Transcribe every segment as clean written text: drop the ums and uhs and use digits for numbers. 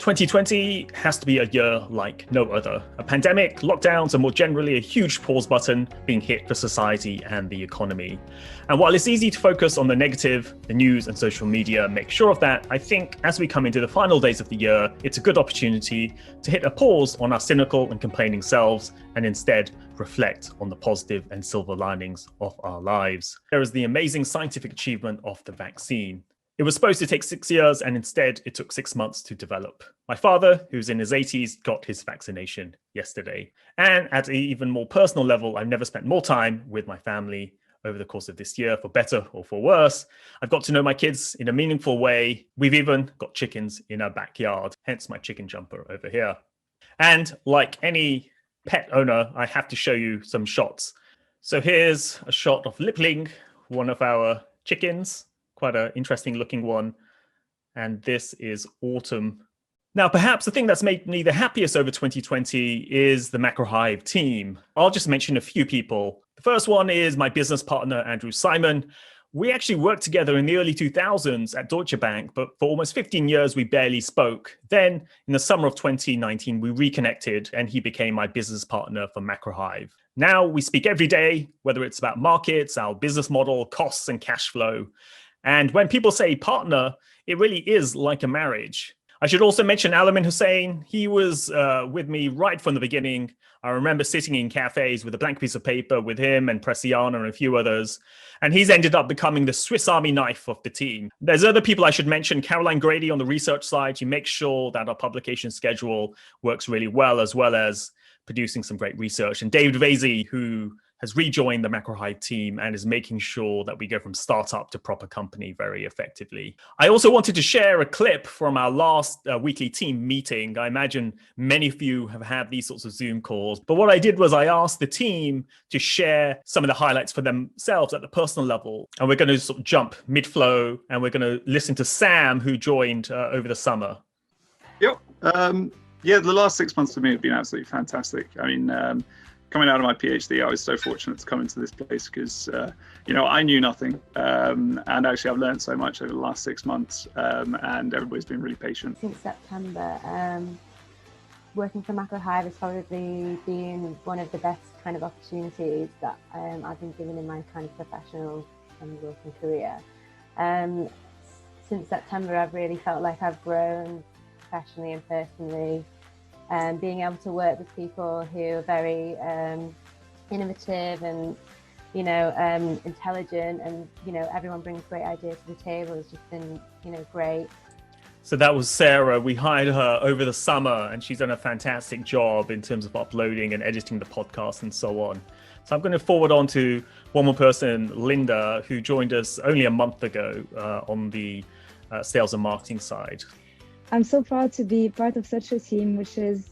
2020 has to be a year like no other. A pandemic, lockdowns, and more generally a huge pause button being hit for society and the economy. And while it's easy to focus on the negative, the news and social media make sure of that, I think as we come into the final days of the year, it's a good opportunity to hit a pause on our cynical and complaining selves and instead reflect on the positive and silver linings of our lives. There is the amazing scientific achievement of the vaccine. It was supposed to take 6 years, and instead it took 6 months to develop. My father, who's in his 80s, got his vaccination yesterday. And at an even more personal level, I've never spent more time with my family over the course of this year, for better or for worse. I've got to know my kids in a meaningful way. We've even got chickens in our backyard, hence my chicken jumper over here. And like any pet owner, I have to show you some shots. So here's a shot of Lipling, one of our chickens. Quite an interesting looking one. And this is Autumn. Now, perhaps the thing that's made me the happiest over 2020 is the Macro Hive team. I'll just mention a few people. The first one is my business partner, Andrew Simon. We actually worked together in the early 2000s at Deutsche Bank, but for almost 15 years, we barely spoke. Then in the summer of 2019, we reconnected and he became my business partner for Macro Hive. Now we speak every day, whether it's about markets, our business model, costs and cash flow. And when people say partner, it really is like a marriage. I should also mention Alamin Hussein. He was with me right from the beginning. I remember sitting in cafes with a blank piece of paper with him and Presiana and a few others. And he's ended up becoming the Swiss Army knife of the team. There's other people I should mention. Caroline Grady on the research side. She makes sure that our publication schedule works really well as producing some great research. And David Vasey, who has rejoined the Macro Hive team and is making sure that we go from startup to proper company very effectively. I also wanted to share a clip from our last weekly team meeting. I imagine many of you have had these sorts of Zoom calls, but what I did was I asked the team to share some of the highlights for themselves at the personal level. And we're going to sort of jump mid-flow and we're going to listen to Sam, who joined over the summer. Yep. Yeah, the last 6 months for me have been absolutely fantastic. I mean, coming out of my PhD, I was so fortunate to come into this place because, I knew nothing. And actually, I've learned so much over the last 6 months and everybody's been really patient. Since September, working for Macro Hive has probably been one of the best kind of opportunities that I've been given in my kind of professional and working career. Since September, I've really felt like I've grown professionally and personally. Being able to work with people who are very innovative and, intelligent and, everyone brings great ideas to the table has just been, great. So that was Sarah. We hired her over the summer and she's done a fantastic job in terms of uploading and editing the podcast and so on. So I'm going to forward on to one more person, Linda, who joined us only a month ago on the sales and marketing side. I'm so proud to be part of such a team, which is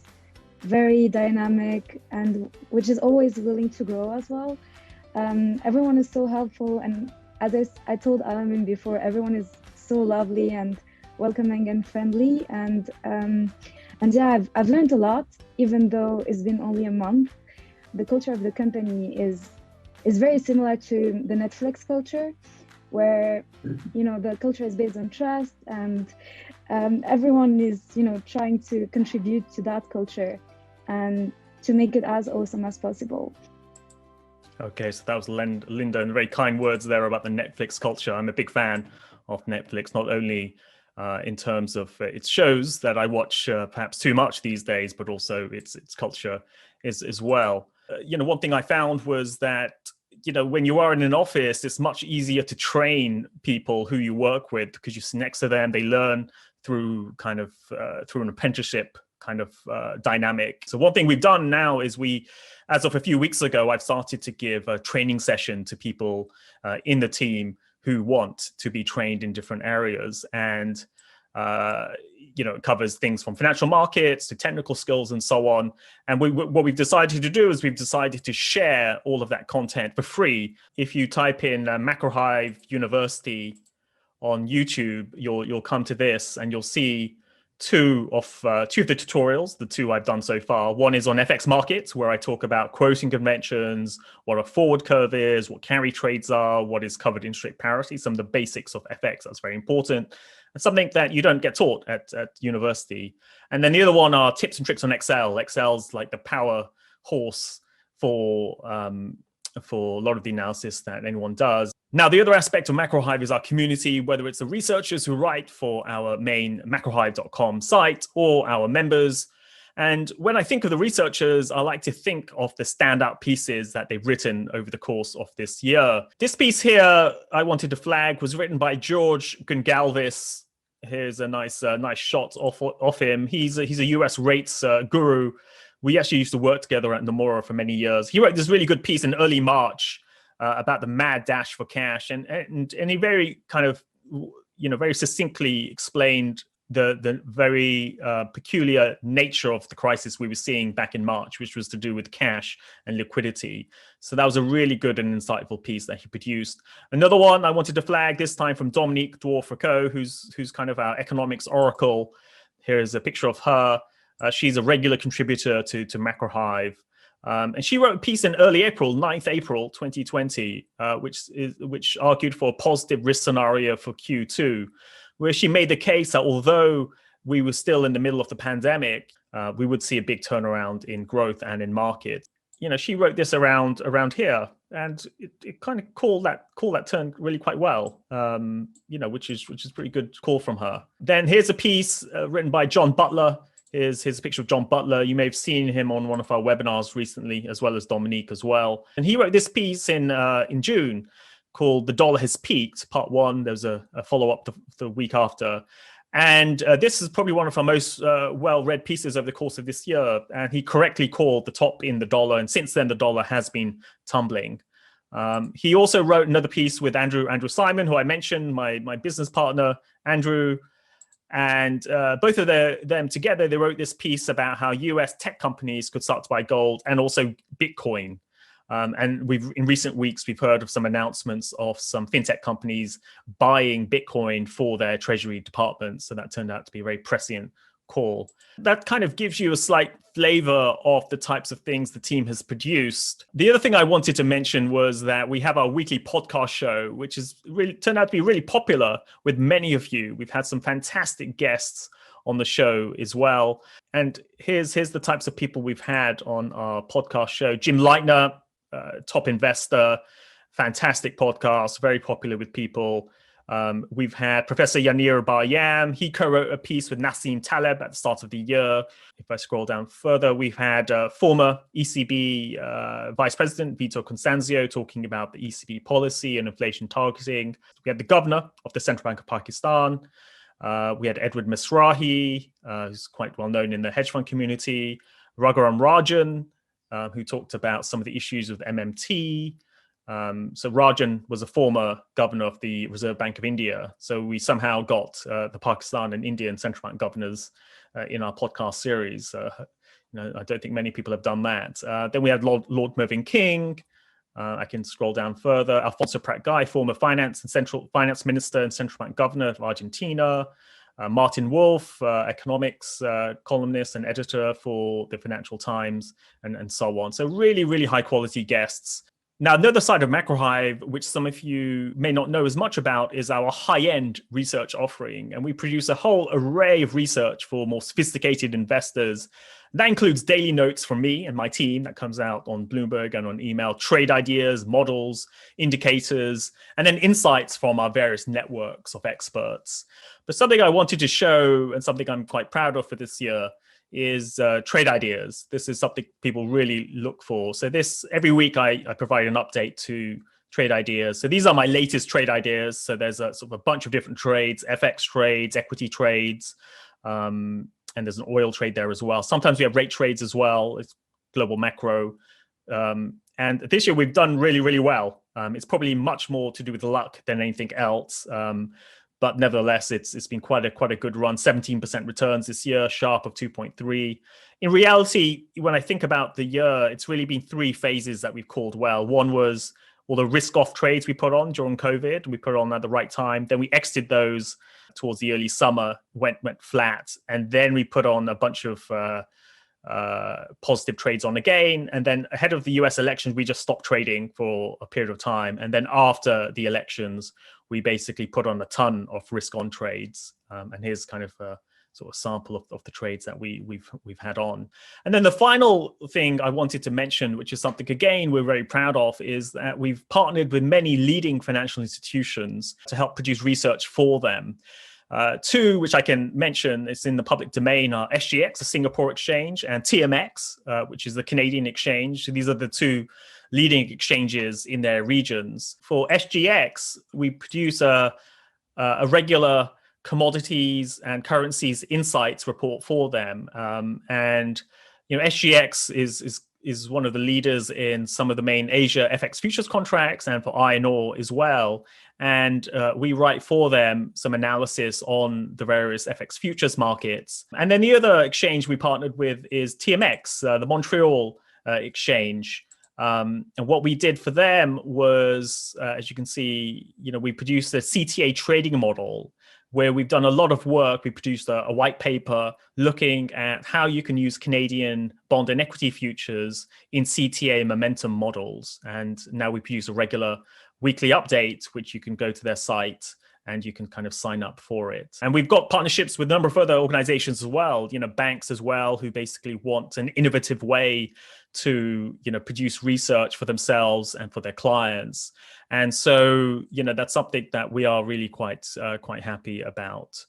very dynamic and which is always willing to grow as well. Everyone is so helpful. And as I told Alamin before, everyone is so lovely and welcoming and friendly. And yeah, I've learned a lot, even though it's been only a month. The culture of the company is very similar to the Netflix culture, where, the culture is based on trust and everyone is, trying to contribute to that culture and to make it as awesome as possible. Okay, so that was Linda, and very kind words there about the Netflix culture. I'm a big fan of Netflix, not only in terms of its shows that I watch perhaps too much these days, but also its culture as well. One thing I found was that when you are in an office, it's much easier to train people who you work with because you sit next to them. They learn through through an apprenticeship kind of dynamic. So one thing we've done now is as of a few weeks ago, I've started to give a training session to people in the team who want to be trained in different areas. And it covers things from financial markets to technical skills and so on. And what we've decided to do is we've decided to share all of that content for free. If you type in Macro Hive University on YouTube, you'll come to this and you'll see two of the tutorials, the two I've done so far. One is on FX markets, where I talk about quoting conventions, what a forward curve is, what carry trades are, what is covered interest rate parity, some of the basics of FX. That's very important. and something that you don't get taught at university. And then the other one are tips and tricks on Excel. Excel's like the power horse for a lot of the analysis that anyone does. Now, the other aspect of Macro Hive is our community, whether it's the researchers who write for our main macrohive.com site or our members. And when I think of the researchers, I like to think of the standout pieces that they've written over the course of this year. This piece here I wanted to flag was written by George Gongalvis. Here's a nice shot of him. He's a US rates guru. We actually used to work together at Nomura for many years. He wrote this really good piece in early March about the mad dash for cash, and he very kind of, very succinctly explained the very peculiar nature of the crisis we were seeing back in March, which was to do with cash and liquidity. So that was a really good and insightful piece that he produced. Another one I wanted to flag, this time from Dominique Dwarf-Ricot, who's kind of our economics oracle. Here's a picture of her. She's a regular contributor to Macro Hive. And she wrote a piece in early April, 9th April 2020, which argued for a positive risk scenario for Q2, where she made the case that although we were still in the middle of the pandemic, we would see a big turnaround in growth and in markets. She wrote this around here, and it kind of called that turn really quite well, which is pretty good call from her. Then here's a piece written by John Butler. Here's a picture of John Butler. You may have seen him on one of our webinars recently, as well as Dominique as well. And he wrote this piece in June called "The Dollar Has Peaked," Part 1. There's a follow-up the week after. And this is probably one of our most well-read pieces over the course of this year. And he correctly called the top in the dollar. And since then, the dollar has been tumbling. He also wrote another piece with Andrew Simon, who I mentioned, my business partner, Andrew. And both of them together, they wrote this piece about how US tech companies could start to buy gold and also Bitcoin. And in recent weeks, we've heard of some announcements of some fintech companies buying Bitcoin for their treasury departments. So that turned out to be a very prescient call. That kind of gives you a slight flavor of the types of things the team has produced. The other thing I wanted to mention was that we have our weekly podcast show, which has really turned out to be really popular with many of you. We've had some fantastic guests on the show as well. And here's the types of people we've had on our podcast show. Jim Leitner, top investor, fantastic podcast, very popular with people. We've had Professor Yanir Bar-Yam. He co-wrote a piece with Nassim Taleb at the start of the year. If I scroll down further, we've had former ECB Vice President Vito Constanzio talking about the ECB policy and inflation targeting. We had the governor of the Central Bank of Pakistan. We had Edward Misrahi, who's quite well known in the hedge fund community. Raghuram Rajan, who talked about some of the issues with MMT. So Rajan was a former governor of the Reserve Bank of India. So we somehow got the Pakistan and Indian central bank governors in our podcast series. I don't think many people have done that. Then we had Lord Mervyn King. I can scroll down further. Alfonso Prat Guy, former finance minister and central bank governor of Argentina. Martin Wolf, economics columnist and editor for the Financial Times, and so on. So really, really high quality guests. Now, the other side of Macro Hive, which some of you may not know as much about, is our high-end research offering. And we produce a whole array of research for more sophisticated investors. That includes daily notes from me and my team that comes out on Bloomberg and on email, trade ideas, models, indicators, and then insights from our various networks of experts. But something I wanted to show, and something I'm quite proud of for this year, is trade ideas. This is something people really look for. So every week I provide an update to trade ideas. So these are my latest trade ideas. So there's a sort of a bunch of different trades, FX trades, equity trades, and there's an oil trade there as well. Sometimes we have rate trades as well. It's global macro. And this year we've done really, really well. It's probably much more to do with luck than anything else. But nevertheless, it's been quite a good run. 17% returns this year, Sharp of 2.3. In reality, when I think about the year, it's really been three phases that we've called well. One was all the risk-off trades we put on during COVID. We put on at the right time. Then we exited those towards the early summer, went flat. And then we put on a bunch of positive trades on again. And then ahead of the US elections, we just stopped trading for a period of time. And then after the elections, we basically put on a ton of risk on trades. And here's kind of a sort of sample of the trades that we've had on. And then the final thing I wanted to mention, which is something again we're very proud of, is that we've partnered with many leading financial institutions to help produce research for them. Two, which I can mention, it's in the public domain, are SGX, the Singapore exchange, and TMX, which is the Canadian exchange. So these are the two leading exchanges in their regions. For SGX, we produce a regular commodities and currencies insights report for them. And SGX is one of the leaders in some of the main Asia FX futures contracts and for iron ore as well. And we write for them some analysis on the various FX futures markets. And then the other exchange we partnered with is TMX, the Montreal exchange. And what we did for them was, as you can see, we produced a CTA trading model where we've done a lot of work. We produced a white paper looking at how you can use Canadian bond and equity futures in CTA momentum models. And now we produce a regular weekly update, which you can go to their site and you can kind of sign up for it. And we've got partnerships with a number of other organizations as well, banks as well, who basically want an innovative way to, produce research for themselves and for their clients. And so, that's something that we are really quite happy about.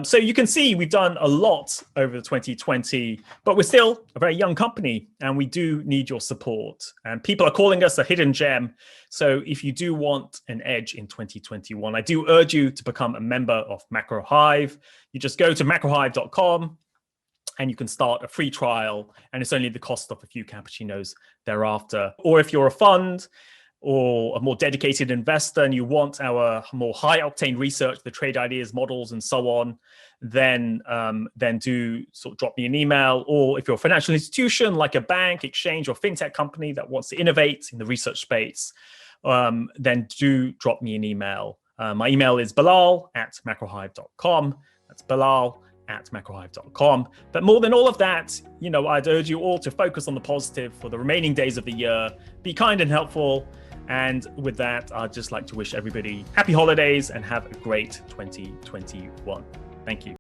So you can see we've done a lot over 2020, but we're still a very young company and we do need your support. And people are calling us a hidden gem. So if you do want an edge in 2021, I do urge you to become a member of Macro Hive. You just go to macrohive.com and you can start a free trial, and it's only the cost of a few cappuccinos thereafter. Or if you're a fund or a more dedicated investor and you want our more high octane research, the trade ideas, models, and so on, then do sort of drop me an email. Or if you're a financial institution like a bank, exchange, or fintech company that wants to innovate in the research space, then do drop me an email. My email is bilal@macrohive.com. That's bilal@macrohive.com. But more than all of that, I'd urge you all to focus on the positive for the remaining days of the year. Be kind and helpful. And with that, I'd just like to wish everybody happy holidays and have a great 2021. Thank you.